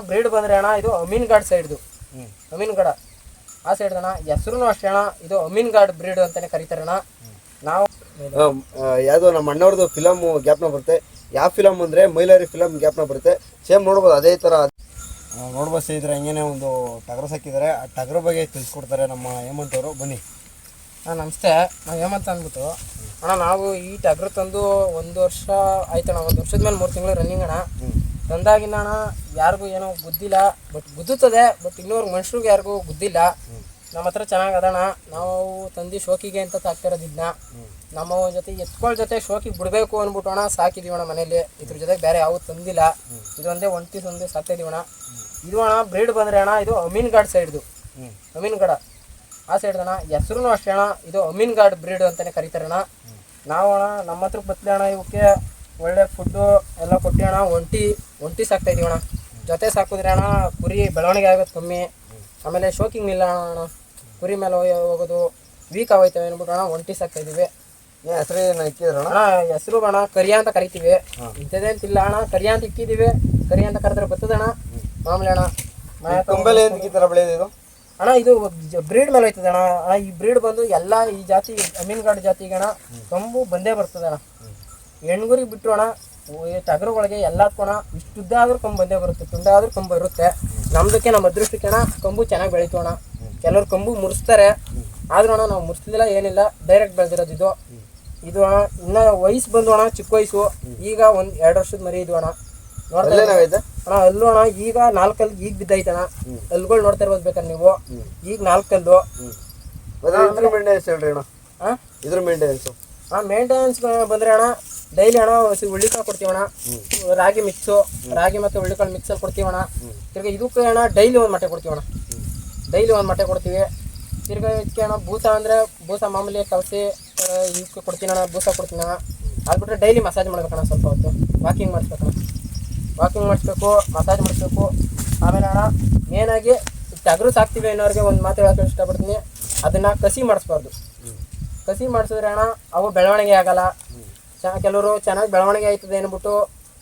Bread ಬಂದರೆ ಅಣ್ಣ ಇದು ಅಮೀನ್ಗಾಡ್ ಸೈಡ್ದು. ಅಮೀನ್ಗಡ ಆ ಸೈಡ್ ಅಣ್ಣ. ಹೆಸರು ಅಷ್ಟೇ ಅಣ್ಣ, ಇದು ಅಮೀನ್ಗಾಡ್ ಬ್ರೀಡ್ ಅಂತಾನೆ ಕರೀತಾರೆ ಅಣ್ಣ. ನಾವು ಯಾವುದೋ ನಮ್ಮ ಅಣ್ಣವ್ರದ್ದು ಫಿಲಮ್ ಗ್ಯಾಪ್ನ ಬರುತ್ತೆ. ಯಾವ ಫಿಲಮ್ ಅಂದರೆ ಮೈಲಾರಿ ಫಿಲಮ್ ಗ್ಯಾಪ್ನ ಬರುತ್ತೆ. ಸೇಮ್ ನೋಡ್ಬೋದು ಅದೇ ಥರ ನೋಡ್ಬೋದು ಸ್ನೇಹಿತರೆ. ಹಂಗೇನೆ ಒಂದು ಟಗರು ಸಾಕಿದ್ದಾರೆ. ಆ ಟಗರು ಬಗ್ಗೆ ತಿಳಿಸ್ಕೊಡ್ತಾರೆ ನಮ್ಮ ಹೇಮಂತ್ ಅವರು. ಬನ್ನಿ. ನಮಸ್ತೆ, ನಾವು ಹೇಮಂತ್ ಅಂದ್ಬಿಟ್ಟು ಅಣ್ಣ. ನಾವು ಈ ಟಗರು ತಂದು 1 ವರ್ಷ ಆಯ್ತಣ್ಣ. 1 ವರ್ಷದ ಮೇಲೆ 3 ತಿಂಗಳು ರನ್ನಿಂಗ್ ಅಣ್ಣ. ತಂದಾಗಿಂದ ಅಣ್ಣ ಯಾರಿಗೂ ಏನೋ ಗುದ್ದಿಲ್ಲ, ಬಟ್ ಗುದ್ದುತ್ತದೆ. ಬಟ್ ಇನ್ನೂರು ಮನುಷ್ಯರಿಗೆ ಯಾರಿಗೂ ಗುದ್ದಿಲ್ಲ. ನಮ್ಮ ಹತ್ರ ಚೆನ್ನಾಗಿ ಅದಣ್ಣ. ನಾವು ತಂದು ಶೋಕಿಗೆ ಅಂತ ಸಾಕ್ತಿರೋದಿದ್ನ. ನಮ್ಮ ಜೊತೆ ಎತ್ಕೊಳ್ಳ ಜೊತೆ ಶೋಕಿಗೆ ಬಿಡಬೇಕು ಅಂದ್ಬಿಟ್ಟು ಅಣ್ಣ ಸಾಕಿದೀವಣ್ಣ ಮನೇಲಿ. ಇದ್ರ ಜೊತೆಗೆ ಬೇರೆ ಯಾವುದು ತಂದಿಲ್ಲ. ಇದೊಂದೇ ಒಂದೇ ಸಾಕ್ತಾಯಿದೀವಣ್ಣ. ಇದು ಅಣ್ಣ ಬ್ರೀಡ್ ಬಂದರೆ ಅಣ್ಣ ಇದು ಅಮೀನ್ಗಾಡ್ ಸೈಡ್ದು. ಅಮೀನ್ಗಡ ಆ ಸೈಡ್ ಅಣ್ಣ. ಹೆಸರು ಅಷ್ಟೇ ಅಣ್ಣ, ಇದು ಅಮೀನ್ಗಾಡ್ ಬ್ರೀಡ್ ಅಂತಲೇ ಕರೀತಾರೆ ಅಣ್ಣ. ನಾವು ಅಣ್ಣ ನಮ್ಮ ಹತ್ರಕ್ಕೆ ಬತ್ತಲೆ ಅಣ್ಣ. ಇವಕ್ಕೆ ಒಳ್ಳೆ ಫುಡ್ಡು ಎಲ್ಲ ಕೊಟ್ಟು ಅಣ್ಣ ಒಂಟಿ ಸಾಕ್ತಾಯಿದ್ದೀವಿ ಅಣ್ಣ. ಜೊತೆ ಸಾಕಿದ್ರೆ ಅಣ್ಣ ಕುರಿ ಬೆಳವಣಿಗೆ ಆಗೋದು ಕಮ್ಮಿ. ಆಮೇಲೆ ಶೋಕಿಂಗ್ ಇಲ್ಲ ಅಣ್ಣ. ಕುರಿ ಮೇಲೆ ಹೋಗೋದು ವೀಕ್ ಆಗೋಯ್ತವೆ ಅಂದ್ಬಿಟ್ಟು ಅಣ್ಣ ಒಂಟಿ ಸಾಕ್ತಾಯಿದ್ದೀವಿ. ಹೆಸರು ಏನು ಇಕ್ಕಿದ್ರಣ್ಣ? ಅಣ್ಣ ಹೆಸರು ಅಣ್ಣ ಕರಿಯ ಅಂತ ಕರಿತೀವಿ. ಇಂಥದ್ದೇ ಅಂತಿಲ್ಲ ಅಣ್ಣ, ಕರಿಯ ಅಂತ ಇಕ್ಕಿದ್ದೀವಿ. ಕರಿಯ ಅಂತ ಕರೆದ್ರೆ ಬರ್ತದಣ್ಣ ಮಾಮೂಲಿ ಅಣ್ಣ. ಕೊಂಬೆಲೆ ಏನು ಈ ಥರ ಬೆಳೆಯೋದು ಅಣ್ಣ? ಇದು ಬ್ರೀಡ್ ಮೇಲೆ ಹೋಯ್ತದೆ ಅಣ್ಣ. ಈ ಬ್ರೀಡ್ ಬಂದು ಎಲ್ಲ ಈ ಜಾತಿ ಅಮೀನ್ಗಾಡ್ ಜಾತಿಗೆ ಅಣ್ಣ ಕಂಬು ಬಂದೇ ಬರ್ತದೆ ಅಣ್ಣ. ಹೆಣ್ಗುರಿಗೆ ಬಿಟ್ಟರು ಅಣ್ಣ ಟಗರುಗಳಿಗೆ ಎಲ್ಲದಕ್ಕೂ ಅಣ್ಣ ಇಷ್ಟುದ್ದ ಆದ್ರೂ ಕಂಬು ಬಂದೇ ಬರುತ್ತೆ, ತುಂಡ ಆದ್ರೂ ಕಂಬು ಬರುತ್ತೆ. ನಮ್ದಕ್ಕೆ ನಮ್ಮ ಅದೃಷ್ಟಕ್ಕೆ ಅಣ್ಣ ಕಂಬು ಚೆನ್ನಾಗಿ ಬೆಳೀತು ಅಣ್ಣ. ಕೆಲವ್ರು ಕಂಬು ಮುರಿಸ್ತಾರೆ, ಆದ್ರೂ ಅಣ್ಣ ನಾವು ಮುರಿಸ್ಲಿಲ್ಲ, ಏನಿಲ್ಲ, ಡೈರೆಕ್ಟ್ ಬೆಳೆದಿರೋದು ಇದು ಅಣ್ಣ. ಇನ್ನು ವಯಸ್ಸು ಬಂದು ಅಣ್ಣ ಚಿಕ್ಕ ವಯಸ್ಸು. ಈಗ 1-2 ವರ್ಷದ ಮರಿ ಇದು ಅಣ್ಣ. ನೋಡ್ತಾ ಅಣ್ಣ ಅಲ್ಲೂ ಅಣ್ಣ ಈಗ 4 ಕಲ್ಲು ಈಗ ಬಿದ್ದೈತೆ ಅಣ್ಣ. ಅಲ್ಲುಗಳು ನೋಡ್ತಾ ಇರ್ಬೋದು ಬೇಕಾದ್ರೆ ನೀವು. ಈಗ 4 ಕಲ್ಲು. ಇದ್ರ ಮೇಂಟೆನೆನ್ಸ್ ಮೇಂಟೆನೆನ್ಸ್ ಬಂದರೆ ಅಣ್ಣ ಡೈಲಿ ಅಣ್ಣ ಹುಳ್ಳಿಕಾಳು ಕೊಡ್ತೀವಿ ಅಣ್ಣ. ರಾಗಿ ಮಿಕ್ಸು, ರಾಗಿ ಮತ್ತು ಹುಳ್ಳಿಕಾಳು ಮಿಕ್ಸಲ್ಲಿ ಕೊಡ್ತೀವಿ ಅಣ್ಣ. ತಿರ್ಗಿ ಇದಕ್ಕೆ ಅಣ್ಣ ಡೈಲಿ 1 ಮೊಟ್ಟೆ ಕೊಡ್ತೀವಿ ಅಣ್ಣ. ಡೈಲಿ 1 ಮೊಟ್ಟೆ ಕೊಡ್ತೀವಿ. ತಿರ್ಗಿ ಇದಕ್ಕೆ ಅಣ್ಣ ಬೂಸ ಅಂದರೆ ಬೂಸ ಮಾಮೂಲಿ ಕಲಸಿ ಇದಕ್ಕೆ ಕೊಡ್ತೀನಿ ಅಣ್ಣ. ಬೂಸ ಕೊಡ್ತೀನಿ ಅಣ್ಣ. ಅದ್ಬಿಟ್ರೆ ಡೈಲಿ ಮಸಾಜ್ ಮಾಡ್ಬೇಕಣ್ಣ. ಸ್ವಲ್ಪ ಹೊತ್ತು ವಾಕಿಂಗ್ ಮಾಡಿಸ್ಬೇಕಣ್ಣ. ವಾಕಿಂಗ್ ಮಾಡಿಸ್ಬೇಕು, ಮಸಾಜ್ ಮಾಡಿಸ್ಬೇಕು. ಆಮೇಲೆ ಅಣ್ಣ ಮೇನಾಗಿ ಟಗರು ಸಾಕ್ತೀವಿ ಅನ್ನೋರಿಗೆ ಒಂದು ಮಾತು ಹೇಳೋಕೆ ಇಷ್ಟಪಡ್ತೀನಿ. ಅದನ್ನು ಕಸಿ ಮಾಡಿಸ್ಬಾರ್ದು. ಕಸಿ ಮಾಡಿಸಿದ್ರೆ ಅಣ್ಣ ಅವು ಬೆಳವಣಿಗೆ ಆಗಲ್ಲ. ಕೆಲವರು ಚೆನ್ನಾಗಿ ಬೆಳವಣಿಗೆ ಆಯ್ತದೆ ಅಂದ್ಬಿಟ್ಟು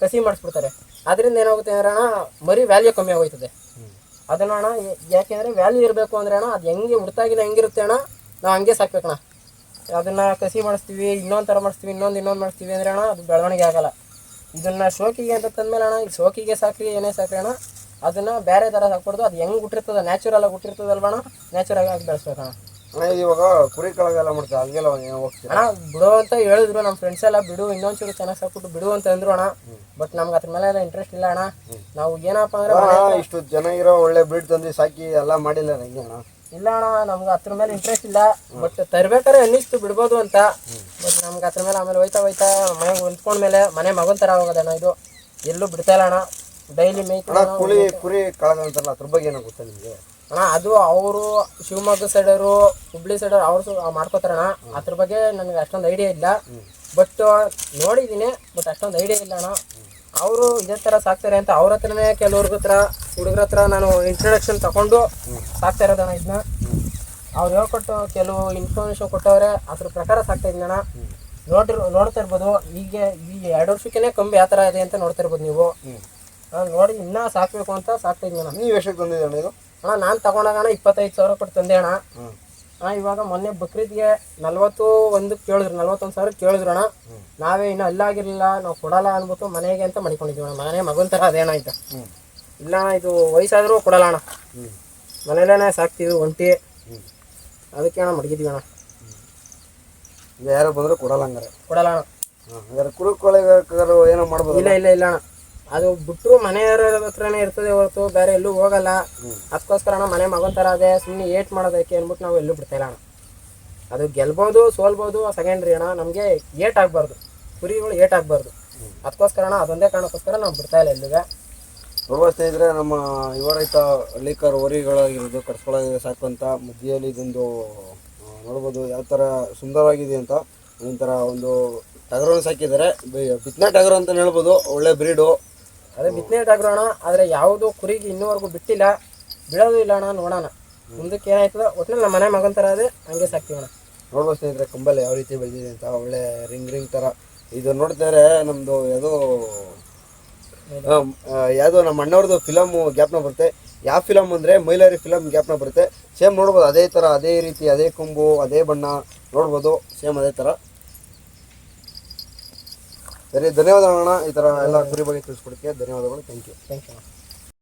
ಕಸಿ ಮಾಡಿಸ್ಬಿಡ್ತಾರೆ. ಅದರಿಂದ ಏನಾಗುತ್ತೆ ಅಂದ್ರೆ ಅಣ್ಣ ಮರಿ ವ್ಯಾಲ್ಯೂ ಕಮ್ಮಿ ಆಗೋಯ್ತದೆ. ಅದನ್ನು ಅಣ್ಣ ಯಾಕೆಂದರೆ ವ್ಯಾಲ್ಯೂ ಇರಬೇಕು ಅಂದರೆ ಅಣ್ಣ ಅದು ಹೆಂಗೆ ಹುಡ್ತಾಗಿನ ಹೆಂಗಿರುತ್ತೆ ಅಣ್ಣ ನಾವು ಹಂಗೆ ಸಾಕ್ಬೇಕಣ್ಣ. ಅದನ್ನು ಕಸಿ ಮಾಡಿಸ್ತೀವಿ, ಇನ್ನೊಂದು ಥರ ಮಾಡಿಸ್ತೀವಿ, ಇನ್ನೊಂದು ಮಾಡಿಸ್ತೀವಿ ಅಂದರೆ ಅಣ್ಣ ಅದು ಬೆಳವಣಿಗೆ ಆಗಲ್ಲ. ಇದನ್ನು ಶೋಕಿಗೆ ಅಂತ ತಂದಮೇಲೆ ಅಣ್ಣ, ಈಗ ಶೋಕಿಗೆ ಸಾಕ್ರಿ ಏನೇ ಸಾಕ್ರಿ ಅಣ್ಣ, ಅದನ್ನು ಬೇರೆ ಥರ ಸಾಕ್ಬಾರ್ದು. ಅದು ಹೆಂಗೆ ಹುಟ್ಟಿರ್ತದೆ ನ್ಯಾಚುರಲಾಗಿ ಹುಟ್ಟಿರ್ತದಲ್ವ ಅಣ್ಣ, ನ್ಯಾಚುರಲ್ ಆಗಿ ಬೆಳೆಸ್ಬೇಕಣ್ಣ. ಇವಾಗ ಕುರಿ ಕಳೆಲ್ಲ ಮಾಡ್ತಾರೆ ಅಲ್ಲಿಗೆಲ್ಲ ಹೋಗ್ತೀವಿ ಅಣ್ಣ. ಬಿಡು ಅಂತ ಹೇಳಿದ್ರು ನಮ್ಮ ಫ್ರೆಂಡ್ಸ್ ಎಲ್ಲ, ಬಿಡು ಇನ್ನೊಂಚೂರು ಚೆನ್ನಾಗಿ ಸಾಕ್ಬಿಟ್ಟು ಬಿಡು ಅಂತ ಅಂದ್ರು ಅಣ್ಣ. ಬಟ್ ನಮ್ಗೆ ಅದ್ರ ಮೇಲೆ ಇಂಟ್ರೆಸ್ಟ್ ಇಲ್ಲ ಅಣ್ಣ. ನಾವು ಏನಪ್ಪ ಅಂದ್ರೆ ಇಷ್ಟು ಜನ ಇರೋ ಒಳ್ಳೆ ಬ್ರೀಡ್ ತಂದು ಸಾಕಿ ಎಲ್ಲ ಮಾಡಿಲ್ಲ ನಂಗೆ ಅಣ್ಣ. ಇಲ್ಲ ಅಣ್ಣ, ನಮ್ಗೆ ಅದ್ರ ಮೇಲೆ ಇಂಟ್ರೆಸ್ಟ್ ಇಲ್ಲ. ಬಟ್ ತರ್ಬೇಕಾದ್ರೆ ಅನ್ನಿಸ್ತು ಬಿಡ್ಬೋದು ಅಂತ. ಬಟ್ ನಮ್ಗೆ ಅದ್ರ ಮೇಲೆ ಆಮೇಲೆ ಹೋಯ್ತಾ ಮನೆಗೆ ಹೊಂದ್ಕೊಂಡ್ಮೇಲೆ ಮನೆ ಮಗನ ಥರ ಹೋಗೋದಣ್ಣ. ಇದು ಎಲ್ಲೂ ಬಿಡ್ತಾ ಇಲ್ಲ ಅಣ್ಣ. ಡೈಲಿ ಮೇಯ್ತು. ಕುರಿ ಕಳೆದಂತಾರಲ್ಲ ಅದ್ರ ಬಗ್ಗೆ ಏನೋ ಗೊತ್ತಾ ನಿಮಗೆ ಅಣ್ಣ? ಅದು ಅವರು ಶಿವಮೊಗ್ಗ ಸೈಡವರು, ಹುಬ್ಳಿ ಸೈಡವರು ಅವರು ಮಾಡ್ಕೋತಾರಣ್ಣ. ಅದ್ರ ಬಗ್ಗೆ ನನಗೆ ಅಷ್ಟೊಂದು ಐಡಿಯಾ ಇಲ್ಲ. ಬಟ್ ನೋಡಿದ್ದೀನಿ, ಬಟ್ ಅಷ್ಟೊಂದು ಐಡಿಯಾ ಇಲ್ಲ ಅಣ್ಣ. ಅವರು ಇದೇ ಥರ ಸಾಕ್ತಾರೆ ಅಂತ ಅವ್ರ ಹತ್ರನೇ ಕೆಲವ್ರ ಹತ್ರ ಹುಡುಗರ ಹತ್ರ ನಾನು ಇಂಟ್ರೊಡಕ್ಷನ್ ತಗೊಂಡು ಸಾಕ್ತಾ ಇರೋದಣ್ಣ. ಇದನ್ನ ಅವ್ರು ಹೇಳ್ಕೊಟ್ಟು ಕೆಲವು ಇನ್ಫಾರ್ಮೇಷನ್ ಕೊಟ್ಟವ್ರೆ, ಅದ್ರ ಪ್ರಕಾರ ಸಾಕ್ತಾ ಇದ್ದೀನಿ ಅಣ್ಣ. ನೋಡ್ತಾ ಇರ್ಬೋದು. ಈಗ 2 ವರ್ಷಕ್ಕೇ ಕಂಬಿ ಯಾವ ಥರ ಇದೆ ಅಂತ ನೋಡ್ತಾ ಇರ್ಬೋದು ನೀವು. ನೋಡಿ ಇನ್ನೂ ಸಾಕಬೇಕು ಅಂತ ಸಾಕ್ತಾ ಇದ್ದೀನಿ ಅಣ್ಣ. ನೀವು ಎಷ್ಟಕ್ಕೆ ತಂದಿದ್ದೀವಿ ಅಣ್ಣ ಇದು? ಅಣ್ಣ ನಾನು ತಗೊಂಡಾಗ 25,000 ಕೊಟ್ಟು ತಂದೆ ಅಣ್ಣ. ಇವಾಗ ಮೊನ್ನೆ ಬಕ್ರೀದ್ಗೆ 41 40,000 ಕೇಳಿದ್ರು ಅಣ್ಣ. ನಾವೇ ಇನ್ನೂ ಅಲ್ಲಾಗಿರಲಿಲ್ಲ, ನಾವು ಕೊಡಲ್ಲ ಅಂದ್ಬಿಟ್ಟು ಮನೆಗೆ ಅಂತ ಮಡಿಕೊಂಡಿದ್ದೀವಿ ಅಣ್ಣ. ಮನೆ ಮಗನ ಥರ ಅದೇನ ಆಯ್ತು. ಇಲ್ಲ ಅಣ್ಣ, ಇದು ವಯಸ್ಸಾದರೂ ಕೊಡಲ್ಲ ಅಣ್ಣ. ಮನೇಲೇ ಸಾಕ್ತೀವಿ ಒಂಟಿ, ಅದಕ್ಕೆ ಅಣ್ಣ ಮಡಗಿದ್ದೀವಿ ಅಣ್ಣ. ಯಾರು ಬಂದರೂ ಕೊಡಲ್ಲ ಹಂಗಾರೆ? ಕೊಡಲ್ಲ ಅಣ್ಣ. ಹಂಗಾರೆ ಕುರುಕೊಳ್ಳೆ ಏನೋ ಮಾಡ್ಬೋದು? ಇಲ್ಲ ಇಲ್ಲ ಅಣ್ಣ, ಅದು ಬಿಟ್ಟರು ಮನೆಯವರ ಹತ್ರನೇ ಇರ್ತದೆ ಹೊರತು ಬೇರೆ ಎಲ್ಲೂ ಹೋಗಲ್ಲ. ಅದಕ್ಕೋಸ್ಕರ ಅಣ್ಣ ಮನೆ ಮಗನ ಥರ ಅದೇ, ಸುಮ್ಮನೆ ಏಟ್ ಮಾಡೋದಕ್ಕೆ ಅಂದ್ಬಿಟ್ಟು ನಾವು ಎಲ್ಲೂ ಬಿಡ್ತಾಯಿಲ್ಲ ಅಣ್ಣ. ಅದು ಗೆಲ್ಬೋದು ಸೋಲ್ಬೋದು ಸೆಕೆಂಡ್ರಿ ಅಣ್ಣ. ನಮಗೆ ಏಟ್ ಆಗಬಾರ್ದು, ಕುರಿಗಳು ಏಟ್ ಆಗಬಾರ್ದು. ಅದಕ್ಕೋಸ್ಕರ ಅಣ್ಣ ಅದೊಂದೇ ಕಾರಣಕ್ಕೋಸ್ಕರ ನಾವು ಬಿಡ್ತಾಯಿಲ್ಲ ಎಲ್ಲಿಗೆ. ವ್ಯವಸ್ಥೆ ಇದ್ದರೆ ನಮ್ಮ ಯುವ ರೈತ ಹಳ್ಳಿಕಾರ್ ಹೋರಿಗಳಾಗಿರೋದು ಕಟ್ಸ್ಕೊಳ್ಳೋದು ಸಾಕುವಂಥ ಮಧ್ಯದಲ್ಲಿ ಇದೊಂದು ನೋಡ್ಬೋದು ಯಾವ ಥರ ಸುಂದರವಾಗಿದೆ ಅಂತ. ಒಂಥರ ಒಂದು ಟಗರನ್ನು ಸಾಕಿದ್ದಾರೆ, ಬಿತ್ತನೆ ಟಗರು ಅಂತ ಹೇಳ್ಬೋದು. ಒಳ್ಳೆ ಬ್ರೀಡು. ಅದೇ ಬಿತ್ತನೆ ಟಗರು ಅಣ್ಣ. ಆದರೆ ಯಾವುದು ಕುರಿಗೆ ಇನ್ನೂವರೆಗೂ ಬಿಟ್ಟಿಲ್ಲ, ಬಿಡೋದು ಇಲ್ಲ ಅಣ್ಣ. ನೋಡೋಣ ಮುಂದಕ್ಕೆ ಏನಾಯ್ತದ. ಒಟ್ಟಿನಲ್ಲಿ ನಮ್ಮ ಮನೆ ಮಗನ ಥರ ಅದೇ, ಹಂಗೆ ಸಾಕ್ತೀವಿ ಅಣ್ಣ. ನೋಡ್ಬೋದು ಸ್ನೇಹಿತರೆ ಕಂಬಲ್ಲಿ ಯಾವ ರೀತಿ ಬೆಳೆದಿದೆ ಅಂತ. ಒಳ್ಳೆ ರಿಂಗ್ ಥರ ಇದು ನೋಡ್ತಾರೆ. ನಮ್ಮದು ಯಾವುದೋ ಯಾವುದೋ ನಮ್ಮ ಅಣ್ಣವ್ರದ್ದು ಫಿಲಮ್ ಗ್ಯಾಪ್ನ ಬರುತ್ತೆ. ಯಾವ ಫಿಲಮ್ ಅಂದರೆ ಮೈಲಾರಿ ಫಿಲಮ್ ಗ್ಯಾಪ್ನ ಬರುತ್ತೆ. ಸೇಮ್ ನೋಡ್ಬೋದು, ಅದೇ ಥರ, ಅದೇ ರೀತಿ, ಅದೇ ಕೊಂಬು, ಅದೇ ಬಣ್ಣ ನೋಡ್ಬೋದು, ಸೇಮ್ ಅದೇ ಥರ. ಸರಿ, ಧನ್ಯವಾದ ಅಣ್ಣ, ಈ ಥರ ಎಲ್ಲ ಕುರಿ ಬಗ್ಗೆ ತಿಳಿಸ್ಕೊಡೋಕ್ಕೆ ಧನ್ಯವಾದಗಳು. Thank you. Thank you.